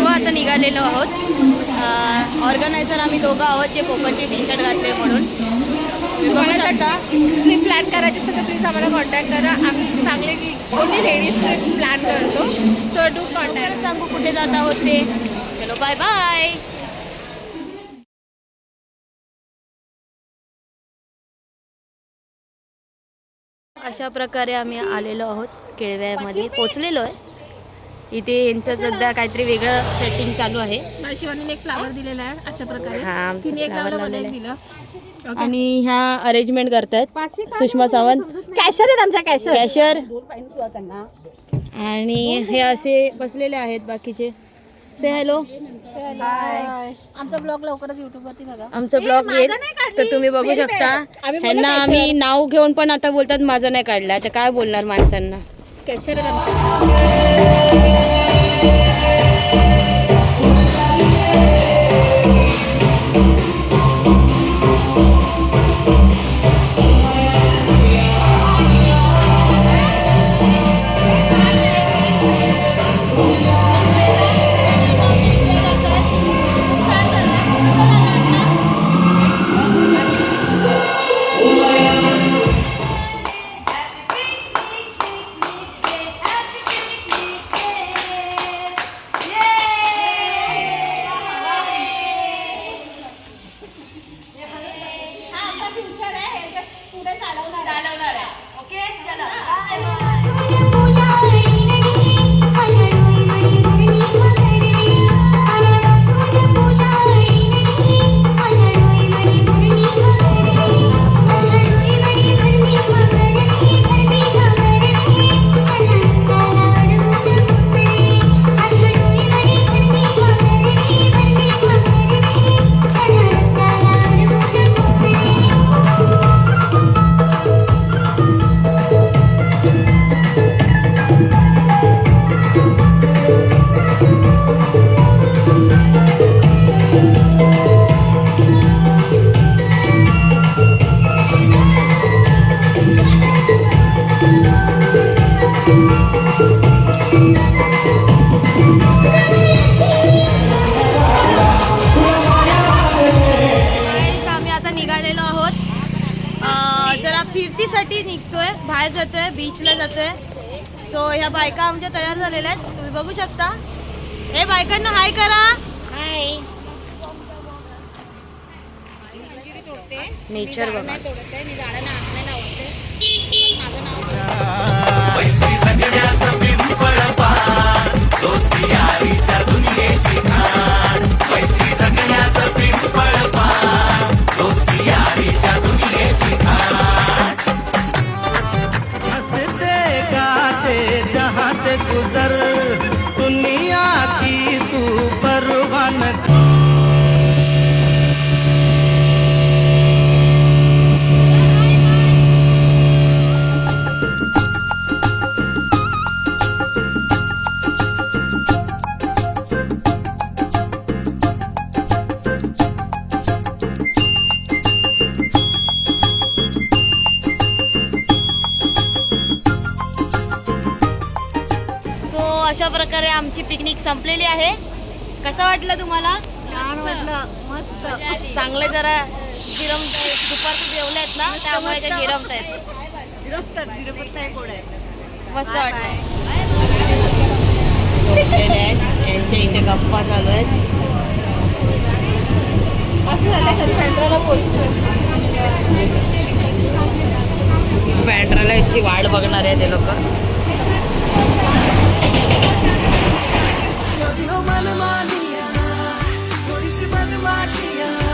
सर्व आता निघालेलो आहोत. ऑर्गनायझर आम्ही दोघं आहोत जे कोकणचे टी शर्ट घातले म्हणून. बघू शकता. ट्रिप प्लॅन करायची असेल तर प्लीज आम्हाला कॉन्टॅक्ट करा. आम्ही चांगले की ओनली लेडीज ट्रिप प्लॅन करतो. So do contact. सांगू कुठे जात आहोत ते. चलो बाय बाय. अशा प्रकारे आम्ही आलेलो आहोत केळव्यामध्ये पोचलेलो आहे. इथे यांचं सध्या काहीतरी वेगळं सेटिंग चालू आहे. शिवानीने एक फ्लावर दिलेला आहे अशा प्रकारे. हा, तिने एक flower लावलं मला लावलेलं एक दिलं. आणि ह्या अरेंजमेंट करतायत सुषमा सावंत, कॅशर आहेत आमच्या कॅशर. कॅशर. आणि हे असे बसलेले आहेत बाकीचे. से हॅलो. आमचा ब्लॉग लवकरच युट्यूब वरती बघा. आमचा ब्लॉग येईल तर तुम्ही बघू शकता. ह्यांना आम्ही नाव घेऊन पण आता बोलतात माझं नाही काढलं. आता काय बोलणार माणसांना. कॅशर फिरतीसाठी निघतोय, बाहेर जातोय, बीचला जातोय. सो ह्या बायका आमच्या तयार झालेल्या आहेत, तुम्ही बघू शकता. हे बायकांना हाय करा. हाय. नेचर बघा. अशा प्रकारे आमची पिकनिक संपलेली आहे. कसं वाटलं तुम्हाला? छान वाटलं, मस्त. चांगले जरा गिरमताय. दुपारचं जेवलेत ना त्यामुळे ते गिरमतायत. मस्त वाटलं. झोपलेले आहेत, यांच्या इथे गप्पा चालू आहेत. बँड्राला याची वाट बघणार आहे ते लोक. मनमानिया थोड़ी सी बदमाशियां